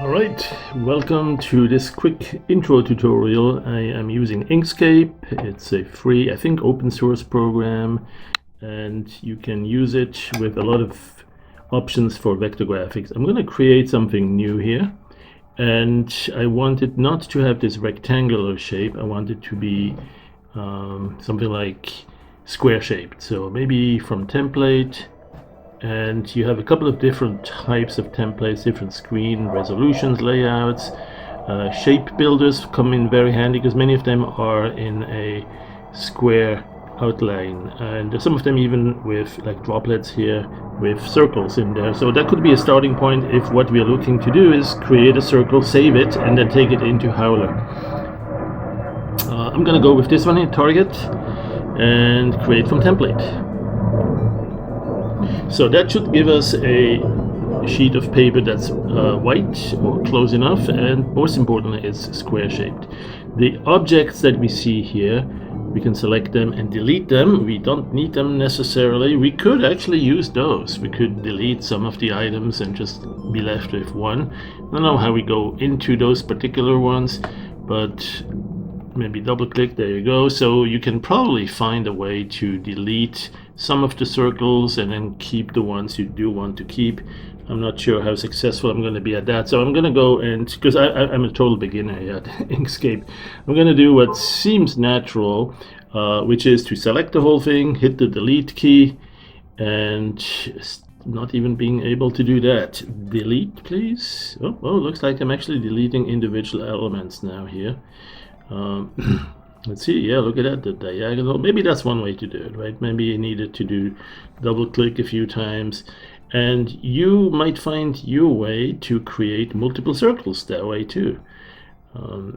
Alright, welcome to this quick intro tutorial. I am using Inkscape. It's a free, I think, open source program, and you can use it with a lot of options for vector graphics. I'm going to create something new here, and I want it not to have this rectangular shape. I want it to be something like square shaped. So maybe from template. And you have a couple of different types of templates, different screen resolutions, layouts. Shape builders come in very handy because many of them are in a square outline, and some of them even with like droplets here with circles in there. So that could be a starting point if what we are looking to do is create a circle, save it, and then take it into Howler. I'm going to go with this one here, target, and create from template. So that should give us a sheet of paper that's white or close enough, and most importantly it's square shaped. The objects that we see here, we can select them and delete them. We don't need them necessarily. We could actually use those. We could delete some of the items and just be left with one. I don't know how we go into those particular ones, but maybe double click, there you go. So you can probably find a way to delete some of the circles and then keep the ones you do want to keep. I'm not sure how successful I'm going to be at that, so I'm going to go and, because I'm a total beginner here at Inkscape, I'm going to do what seems natural, which is to select the whole thing, hit the delete key, and not even being able to do that. Delete, please. Oh, looks like I'm actually deleting individual elements now here. Let's see, yeah, look at that, the diagonal. Maybe that's one way to do it, right? Maybe you needed to do double click a few times, and you might find your way to create multiple circles that way too.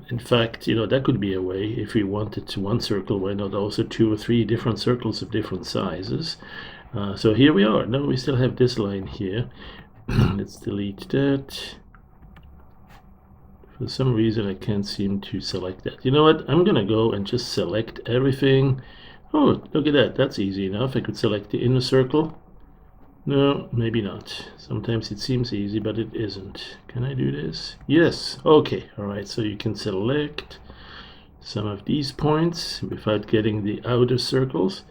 In fact, that could be a way if we wanted to one circle, why not also 2 or 3 different circles of different sizes. So here we are. Now we still have this line here. Let's delete that. For some reason I can't seem to select that. You know what, I'm gonna go and just select everything. Oh, look at that, that's easy enough. I could select the inner circle. No, maybe not. Sometimes it seems easy, but it isn't. Can I do this? Yes, okay, all right. So you can select some of these points without getting the outer circles.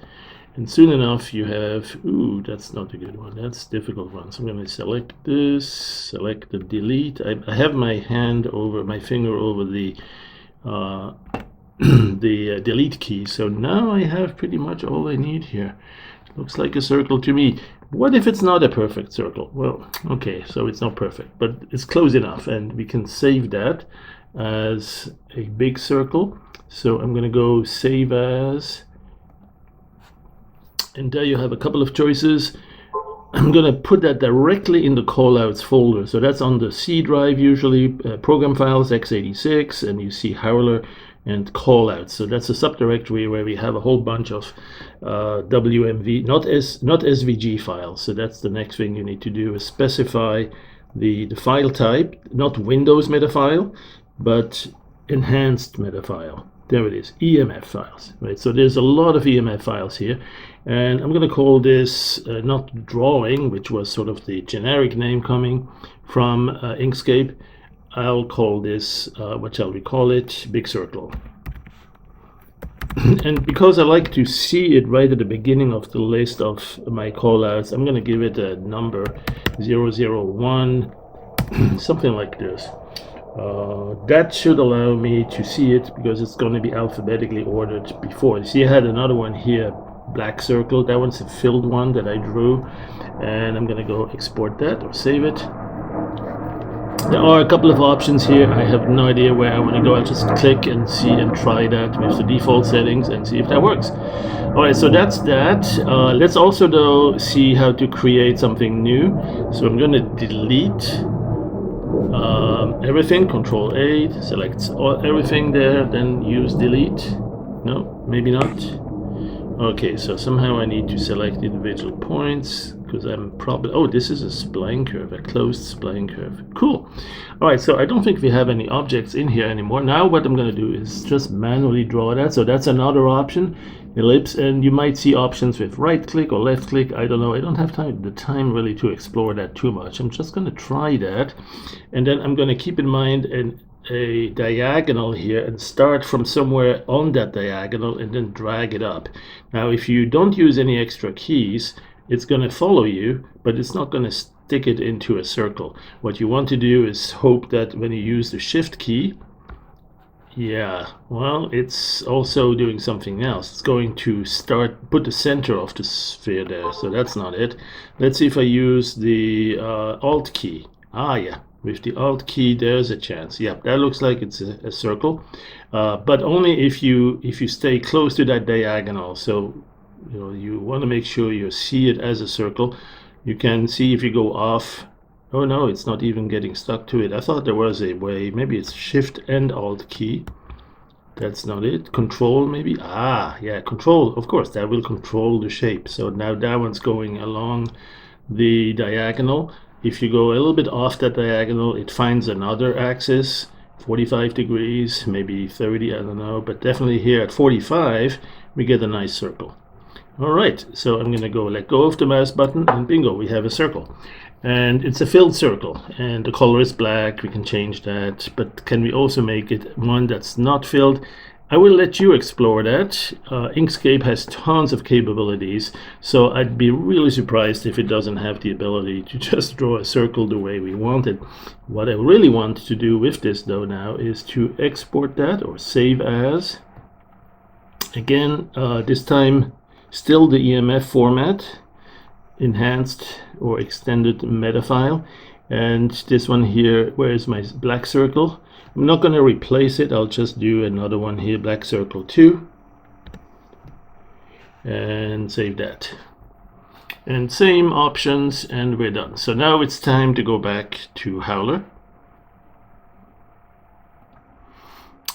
And soon enough you have, ooh, that's not a good one, that's a difficult one. So I'm going to select this, select the delete. I have my finger over the delete key. So now I have pretty much all I need here. Looks like a circle to me. What if it's not a perfect circle? Well, okay, so it's not perfect, but it's close enough, and we can save that as a big circle. So I'm going to go save as, and there you have a couple of choices. I'm going to put that directly in the callouts folder. So that's on the C drive usually, program files x86, and you see Howler and callouts. So that's a subdirectory where we have a whole bunch of WMV, not SVG files. So that's the next thing you need to do, is specify the file type, not Windows Metafile, but Enhanced Metafile. There it is, EMF files, right? So there's a lot of EMF files here, and I'm going to call this not drawing, which was sort of the generic name coming from Inkscape. I'll call this, what shall we call it? Big circle. And because I like to see it right at the beginning of the list of my callouts, I'm going to give it a number 001, something like this. That should allow me to see it because it's going to be alphabetically ordered before. You see, I had another one here, black circle. That one's a filled one that I drew, and I'm going to go export that or save it. There are a couple of options here. I have no idea where I want to go. I'll just click and see and try that with the default settings and see if that works. All right, so that's that. Let's also though see how to create something new. So I'm going to delete everything, Control A, select everything there, then use delete. No, maybe not. Okay, so somehow I need to select individual points because I'm probably, oh, this is a spline curve, a closed spline curve. Cool. All right, so I don't think we have any objects in here anymore. Now what I'm going to do is just manually draw that. So that's another option. ellipse, and you might see options with right click or left click. I don't know. I don't have the time really to explore that too much. I'm just going to try that, and then I'm going to keep in mind a diagonal here and start from somewhere on that diagonal and then drag it up. Now if you don't use any extra keys, it's going to follow you, but it's not going to stick it into a circle. What you want to do is hope that when you use the shift key, yeah, well, it's also doing something else. It's going to put the center of the sphere there, so that's not it. Let's see if I use the Alt key. Ah, yeah, with the Alt key, there's a chance. Yeah, that looks like it's a circle, but only if you stay close to that diagonal. So, you know, you want to make sure you see it as a circle. You can see if you go off. Oh no, it's not even getting stuck to it. I thought there was a way. Maybe it's Shift and Alt key. That's not it. Control maybe. Ah, yeah, Control. Of course, that will control the shape. So now that one's going along the diagonal. If you go a little bit off that diagonal, it finds another axis, 45 degrees, maybe 30, I don't know. But definitely here at 45, we get a nice circle. All right, so I'm going to let go of the mouse button, and bingo, we have a circle. And it's a filled circle, and the color is black. We can change that, but can we also make it one that's not filled? I will let you explore that. Inkscape has tons of capabilities, so I'd be really surprised if it doesn't have the ability to just draw a circle the way we want it. What I really want to do with this though now is to export that or save as. Again, this time still the EMF format, enhanced or extended metafile, and this one here, where is my black circle? I'm not going to replace it. I'll just do another one here, black circle 2, and save that, and same options, and we're done. So now it's time to go back to Howler.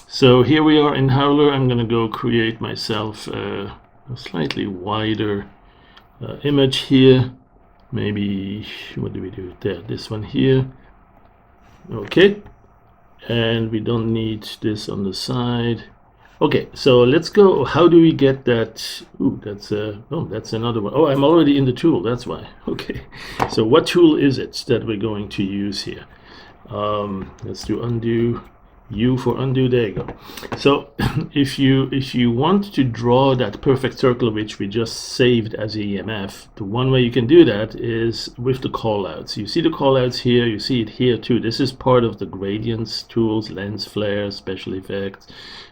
So here we are in Howler. I'm going to go create myself a slightly wider image here. Maybe, what do we do there? This one here. Okay, and we don't need this on the side. Okay, so let's go. How do we get that? Ooh, that's another one. Oh, I'm already in the tool, that's why. Okay, so what tool is it that we're going to use here? Let's do undo. U for undo. There you go. So if you want to draw that perfect circle which we just saved as EMF, the one way you can do that is with the callouts. You see the callouts here, you see it here too. This is part of the gradients tools, lens flare, special effects.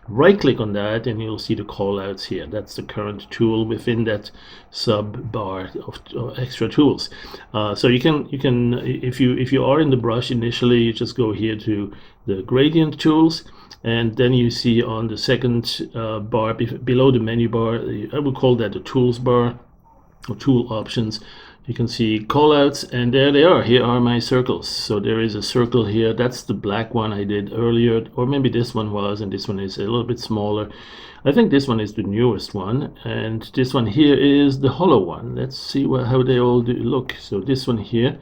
Right click on that and you'll see the callouts here. That's the current tool within that sub bar of extra tools. So you can if you are in the brush initially, you just go here to the gradient tools, and then you see on the second bar below the menu bar, I would call that the tools bar or tool options. You can see callouts, and there they are. Here are my circles. So there is a circle here. That's the black one I did earlier, or maybe this one was, and this one is a little bit smaller. I think this one is the newest one, and this one here is the hollow one. Let's see how they all look. So this one here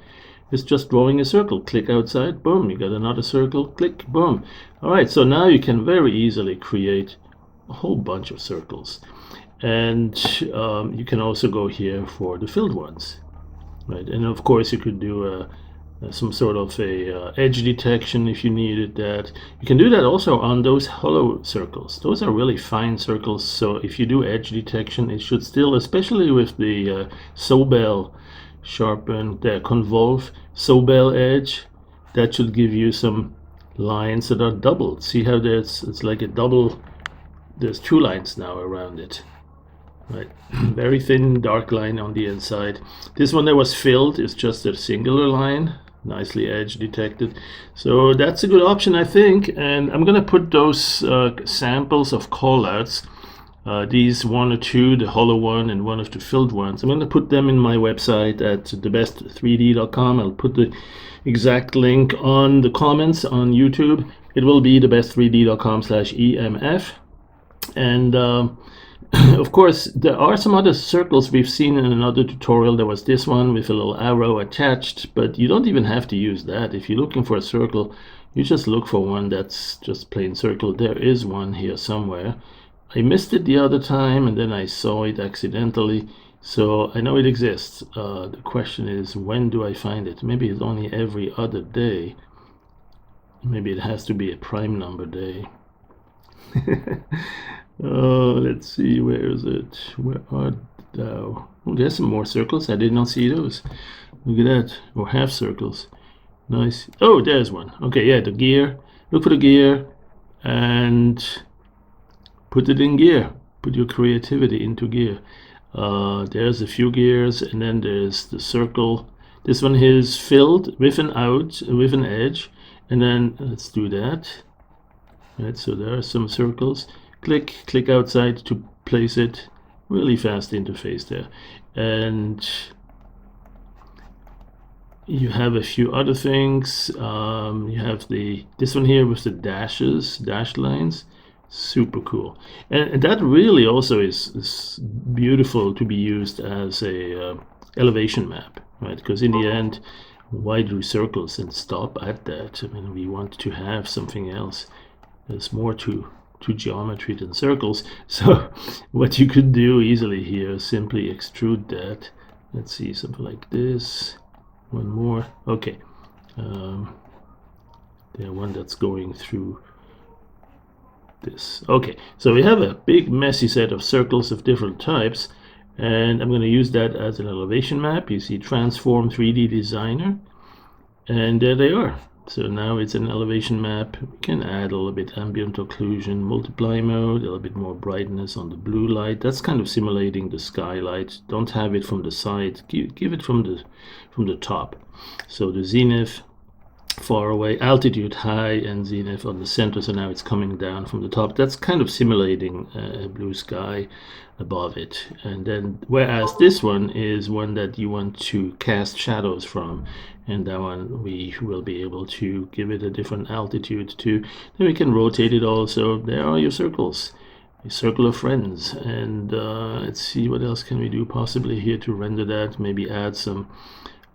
is just drawing a circle. Click outside, boom, you got another circle, click, boom. All right, so now you can very easily create a whole bunch of circles. And you can also go here for the filled ones. Right, and of course you could do some sort of a edge detection if you needed that. You can do that also on those hollow circles. Those are really fine circles, so if you do edge detection, it should still, especially with the Sobel sharpen, the convolve Sobel edge, that should give you some lines that are doubled. See how it's like a double, there's two lines now around it. Right, very thin dark line on the inside. This one that was filled is just a singular line, nicely edge detected. So that's a good option, I think. And I'm gonna put those samples of callouts, these one or two, the hollow one and one of the filled ones. I'm gonna put them in my website at thebest3d.com. I'll put the exact link on the comments on YouTube. It will be thebest3d.com/EMF. And of course, there are some other circles we've seen in another tutorial. There was this one with a little arrow attached, but you don't even have to use that. If you're looking for a circle, you just look for one that's just plain circle. There is one here somewhere. I missed it the other time and then I saw it accidentally, so I know it exists. The question is, when do I find it? Maybe it's only every other day. Maybe it has to be a prime number day. Oh, let's see, where is it? Where are thou? Oh, there's some more circles. I did not see those. Look at that. Or half circles. Nice. Oh, there's one. Okay, yeah, the gear. Look for the gear and put it in gear. Put your creativity into gear. There's a few gears, and then there's the circle. This one is filled with an edge, and then let's do that. Right, so there are some circles. Click outside to place it. Really fast interface there. And you have a few other things. You have this one here with the dashed lines. Super cool. And that really also is beautiful to be used as a elevation map, right? Because in the end, why do circles and stop at that? I mean, we want to have something else. There's more to geometry than circles. So what you could do easily here is simply extrude that. Let's see, something like this. One more. Okay. The one that's going through this. Okay, so we have a big messy set of circles of different types, and I'm going to use that as an elevation map. You see Transform 3D Designer, and there they are. So now it's an elevation map. We can add a little bit ambient occlusion, multiply mode, a little bit more brightness on the blue light. That's kind of simulating the skylight. Don't have it from the side. Give it from the top. So the zenith far away, altitude high, and zenith on the center. So now it's coming down from the top. That's kind of simulating a blue sky above it. And then whereas this one is one that you want to cast shadows from, and that one we will be able to give it a different altitude too. Then we can rotate it also. There are your circles, a circle of friends. And let's see, what else can we do possibly here to render that? Maybe add some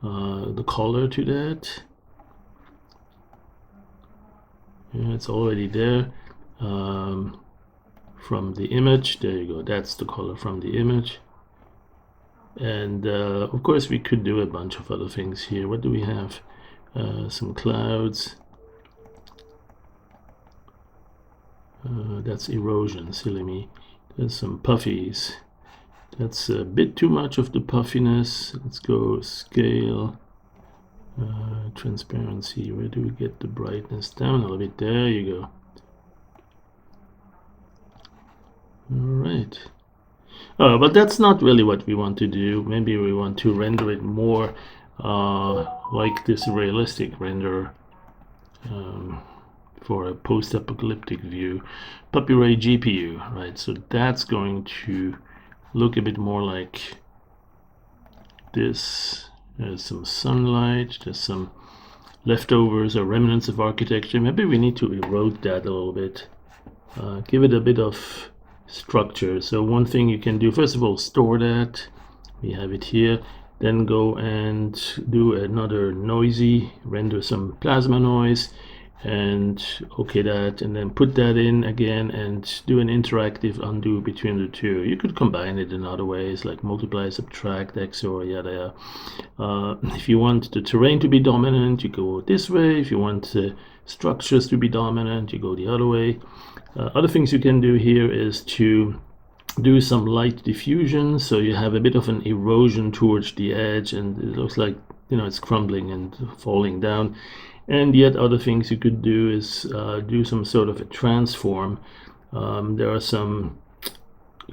the color to that. Yeah, it's already there from the image. There you go. That's the color from the image. And of course we could do a bunch of other things here. What do we have? Some clouds. That's erosion, silly me. There's some puffies. That's a bit too much of the puffiness. Let's go scale. Transparency, where do we get the brightness? Down a little bit. There you go. Alright. But that's not really what we want to do. Maybe we want to render it more like this realistic render for a post-apocalyptic view. Puppy Ray GPU, right? So that's going to look a bit more like this. There's some sunlight, there's some leftovers or remnants of architecture. Maybe we need to erode that a little bit. Give it a bit of structure. So one thing you can do, first of all, store that. We have it here. Then go and do another noisy, render some plasma noise, and okay that, and then put that in again and do an interactive undo between the two. You could combine it in other ways, like multiply, subtract, XOR, yada yada. If you want the terrain to be dominant, you go this way. If you want structures to be dominant, you go the other way. Other things you can do here is to do some light diffusion, so you have a bit of an erosion towards the edge, and it looks like, you know, it's crumbling and falling down. And yet other things you could do is do some sort of a transform. There are some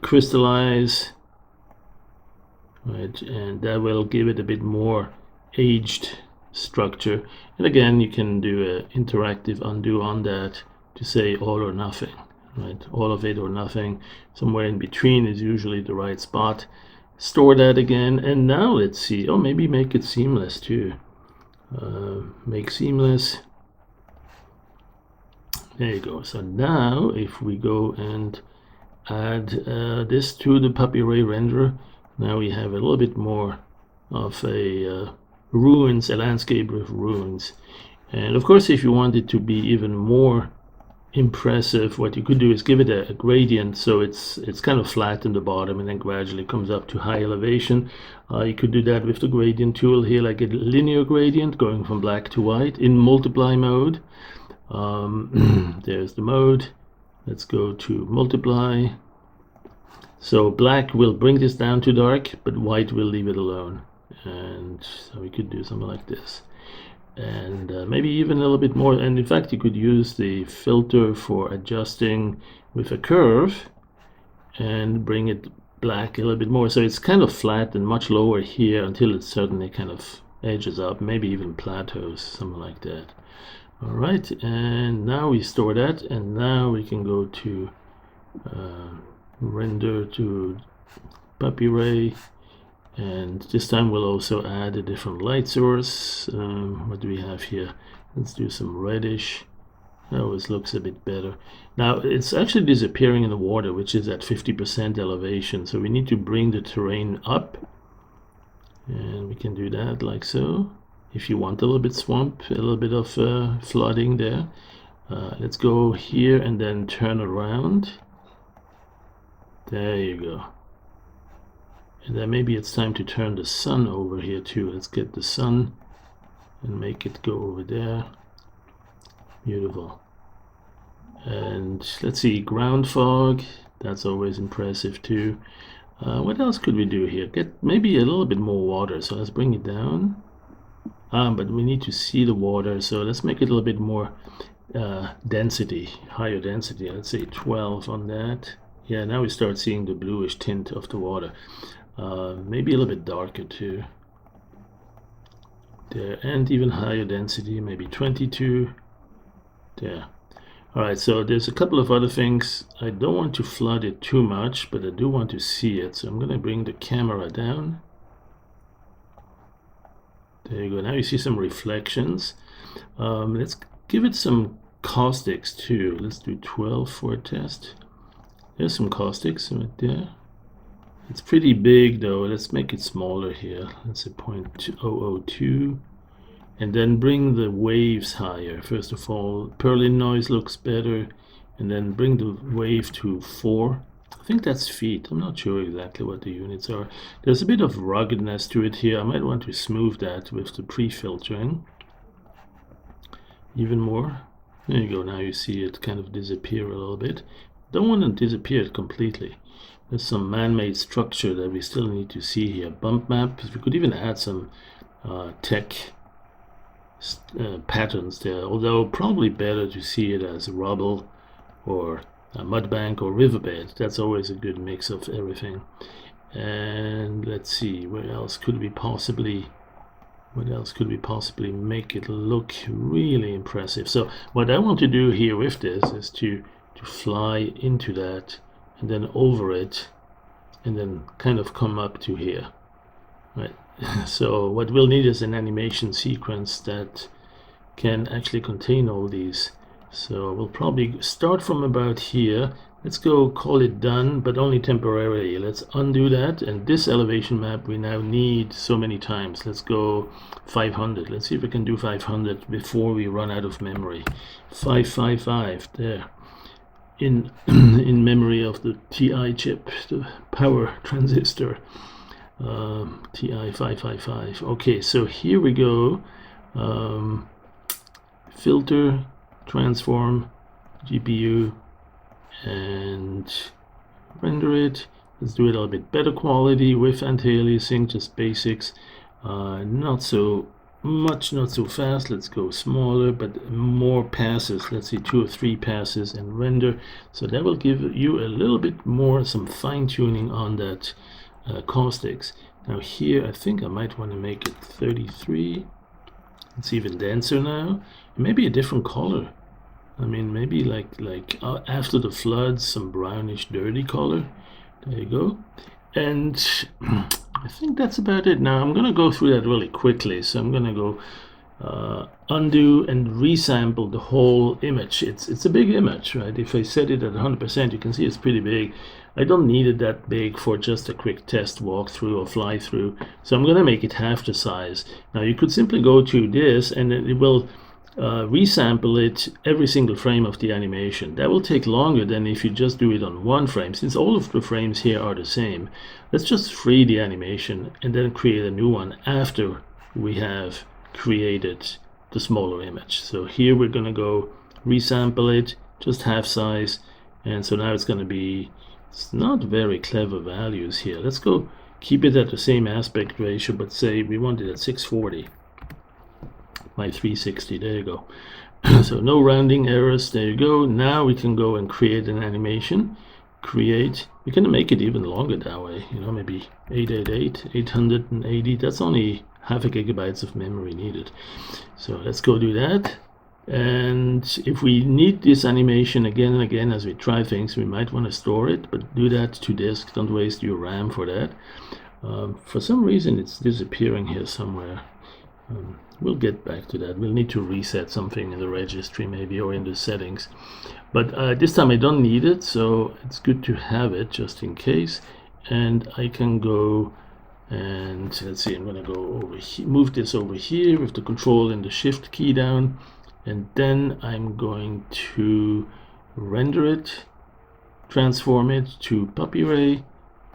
crystallize, right, and that will give it a bit more aged structure. And again, you can do an interactive undo on that to say all or nothing, right? All of it or nothing. Somewhere in between is usually the right spot. Store that again, and now let's see. Oh, maybe make it seamless too. Make seamless. There you go. So now if we go and add this to the Puppy Ray renderer, now we have a little bit more of a ruins, a landscape with ruins. And of course, if you want it to be even more impressive, what you could do is give it a gradient, so it's kind of flat in the bottom and then gradually comes up to high elevation. You could do that with the gradient tool here, like a linear gradient going from black to white in multiply mode. There's the mode. Let's go to multiply. So black will bring this down to dark, but white will leave it alone. And so we could do something like this. And maybe even a little bit more. And in fact, you could use the filter for adjusting with a curve and bring it black a little bit more. So it's kind of flat and much lower here until it suddenly kind of edges up, maybe even plateaus, something like that. All right, and now we store that, and now we can go to render to puppy ray. And this time we'll also add a different light source. What do we have here? Let's do some reddish. That always looks a bit better. Now it's actually disappearing in the water, which is at 50% elevation. So we need to bring the terrain up. And we can do that like so. If you want a little bit swamp, a little bit of flooding there. Let's go here and then turn around. There you go. And then maybe it's time to turn the sun over here too. Let's get the sun and make it go over there. Beautiful. And let's see, ground fog. That's always impressive too. What else could we do here? Get maybe a little bit more water. So let's bring it down. But we need to see the water. So let's make it a little bit more density, higher density. Let's say 12 on that. Yeah, now we start seeing the bluish tint of the water. Maybe a little bit darker too. There, and even higher density, maybe 22. There. All right, so there's a couple of other things. I don't want to flood it too much, but I do want to see it. So I'm going to bring the camera down. There you go. Now you see some reflections. Let's give it some caustics too. Let's do 12 for a test. There's some caustics right there. It's pretty big though. Let's make it smaller here. Let's say 0.002. And then bring the waves higher. First of all, Perlin noise looks better. And then bring the wave to 4. I think that's feet. I'm not sure exactly what the units are. There's a bit of ruggedness to it here. I might want to smooth that with the pre-filtering. Even more. There you go. Now you see it kind of disappear a little bit. Don't want to disappear completely. There's some man-made structure that we still need to see here. Bump map. We could even add some tech patterns there, although probably better to see it as rubble or a mud bank or riverbed. That's always a good mix of everything. And let's see, what else could we possibly make it look really impressive? So what I want to do here with this is to fly into that and then over it and then kind of come up to here, right? So what we'll need is an animation sequence that can actually contain all these. So we'll probably start from about here. Let's go call it done, but only temporarily. Let's undo that, and this elevation map we now need so many times. Let's go 500. Let's see if we can do 500 before we run out of memory. 555 there. In memory of the TI chip, the power transistor, TI 555. Okay, so here we go. Filter, transform, GPU, and render it. Let's do it a little bit better quality with anti-aliasing, just basics. Not so much, not so fast. Let's go smaller, but more passes. Let's see, 2 or 3 passes and render. So that will give you a little bit more, some fine tuning on that caustics. Now here, I think I might want to make it 33. It's even denser now. Maybe a different color. I mean, maybe like after the floods, some brownish, dirty color. There you go. And I think that's about it. Now I'm going to go through that really quickly. So I'm going to go undo and resample the whole image. It's a big image, right? If I set it at 100%, you can see it's pretty big. I don't need it that big for just a quick test walkthrough or fly through. So I'm going to make it half the size. Now you could simply go to this and it will resample it every single frame of the animation. That will take longer than if you just do it on one frame. Since all of the frames here are the same, let's just free the animation and then create a new one after we have created the smaller image. So here we're going to go resample it, just half size, and so now it's going to be, it's not very clever values here. Let's go keep it at the same aspect ratio, but say we want it at 640 by 360. There you go. So no rounding errors. There you go. Now we can go and create an animation. Create. We can make it even longer that way. You know, maybe 880. That's only half a gigabytes of memory needed. So let's go do that. And if we need this animation again and again as we try things, we might want to store it, but do that to disk. Don't waste your RAM for that. For some reason it's disappearing here somewhere. We'll get back to that. We'll need to reset something in the registry maybe, or in the settings. But this time I don't need it, so it's good to have it just in case. And I can go and let's see, I'm going to go over here, move this over here with the control and the shift key down. And then I'm going to render it, transform it to puppy ray.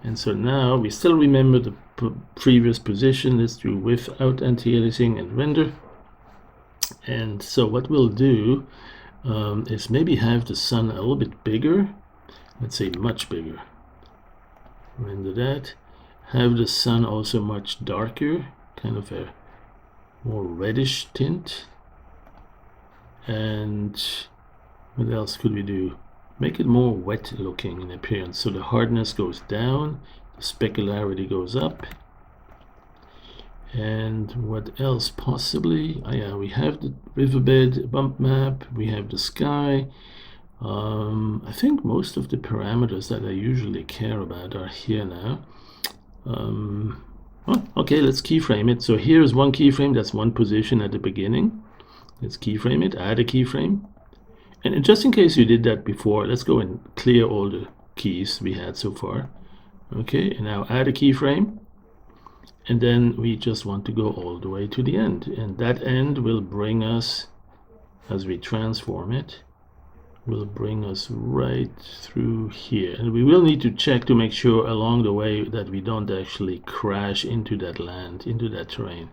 And so now we still remember the previous position. Let's do without anti-aliasing and render. And so what we'll do is maybe have the sun a little bit bigger. Let's say much bigger. Render that. Have the sun also much darker, kind of a more reddish tint. And what else could we do? Make it more wet looking in appearance. So the hardness goes down, the specularity goes up. And what else possibly? Oh yeah, we have the riverbed bump map, we have the sky. I think most of the parameters that I usually care about are here now. Okay, let's keyframe it. So here's one keyframe, that's one position at the beginning. Let's keyframe it, add a keyframe. And just in case you did that before, let's go and clear all the keys we had so far. Okay, and now add a keyframe. And then we just want to go all the way to the end. And that end will bring us, as we transform it, will bring us right through here. And we will need to check to make sure along the way that we don't actually crash into that land, into that terrain.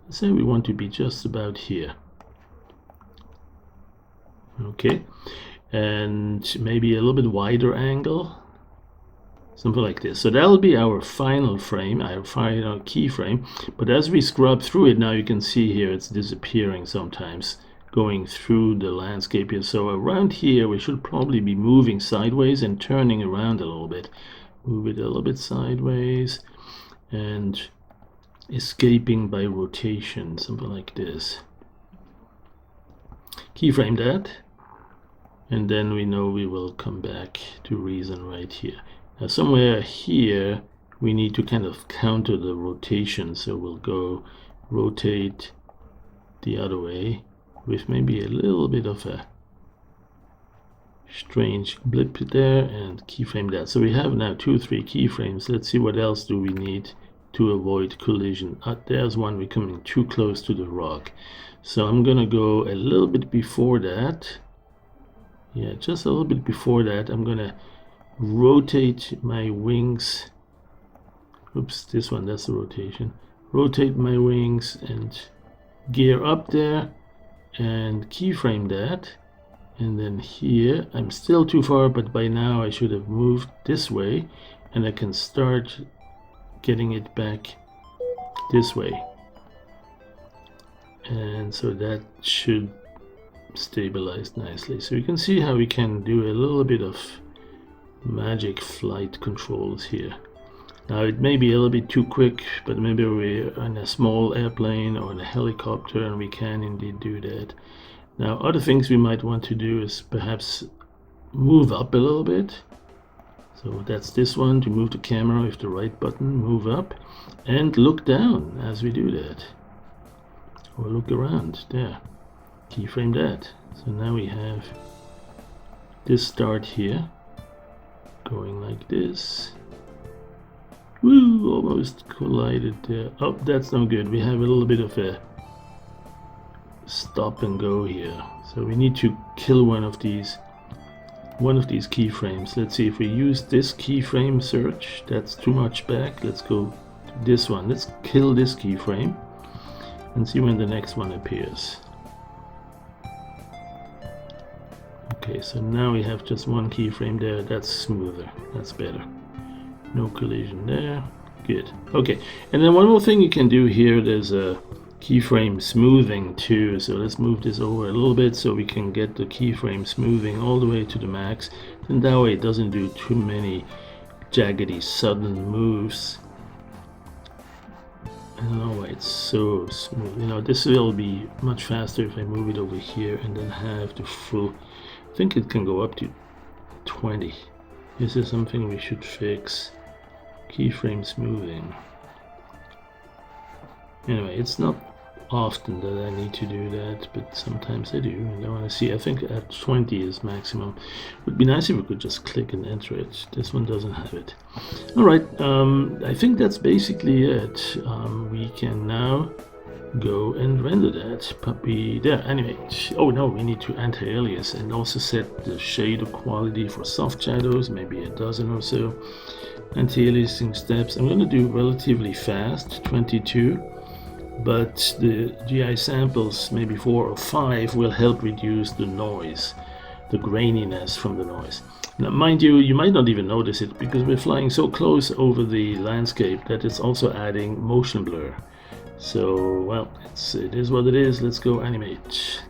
Let's say we want to be just about here. Okay, and maybe a little bit wider angle, something like this. So that'll be our final frame, our final keyframe. But as we scrub through it, now you can see here it's disappearing sometimes, going through the landscape here. So around here we should probably be moving sideways and turning around a little bit. Move it a little bit sideways and escaping by rotation, something like this. Keyframe that. And then we know we will come back to reason right here. Now somewhere here we need to kind of counter the rotation, so we'll go rotate the other way with maybe a little bit of a strange blip there, and keyframe that. So we have now 2 or 3 keyframes. Let's see what else do we need to avoid collision. There's one, we're coming too close to the rock. So I'm gonna go a little bit before that. Yeah, just a little bit before that. I'm gonna rotate my wings. Oops, this one, that's the rotation. Rotate my wings and gear up there and keyframe that. And then here, I'm still too far, but by now I should have moved this way, and I can start getting it back this way. And so that should stabilize nicely. So you can see how we can do a little bit of magic flight controls here. Now it may be a little bit too quick, but maybe we're in a small airplane or in a helicopter and we can indeed do that. Now other things we might want to do is perhaps move up a little bit. So that's this one, to move the camera with the right button, move up, and look down as we do that. Or look around, there. Keyframe that. So now we have this start here, going like this. Woo, almost collided there. Oh, that's no good. We have a little bit of a stop and go here. So we need to kill one of these keyframes. Let's see if we use this keyframe search. That's too much back. Let's go to this one. Let's kill this keyframe and see when the next one appears. Okay, so now we have just one keyframe there. That's smoother. That's better. No collision there. Good. Okay, and then one more thing you can do here, there's a keyframe smoothing too. So let's move this over a little bit so we can get the keyframe smoothing all the way to the max. And that way it doesn't do too many jaggedy sudden moves. I don't know why it's so smooth. You know, this will be much faster if I move it over here and then have the full. I think it can go up to 20. This is something we should fix. Keyframe smoothing. Anyway, it's not often that I need to do that, but sometimes I do, and I want to see. I think at 20 is maximum. It would be nice if we could just click and enter it. This one doesn't have it. Alright, I think that's basically it. We can now go and render that puppy there. Anyway, oh no, we need to anti-alias and also set the shader quality for soft shadows, maybe a dozen or so. Anti-aliasing steps, I'm going to do relatively fast, 22. But the GI samples, maybe 4 or 5, will help reduce the noise, the graininess from the noise. Now, mind you, you might not even notice it because we're flying so close over the landscape that it's also adding motion blur. So, well, it is what it is. Let's go animate.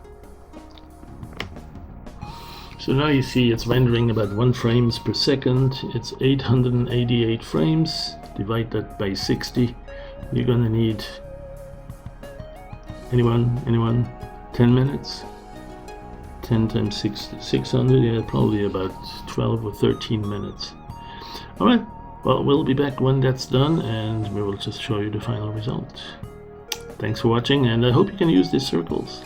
So now you see it's rendering about 1 frames per second. It's 888 frames. Divide that by 60. You're gonna need anyone 10 minutes. 10 times 600, yeah, probably about 12 or 13 minutes. Alright, well, we'll be back when that's done and we will just show you the final result. Thanks for watching, and I hope you can use these circles.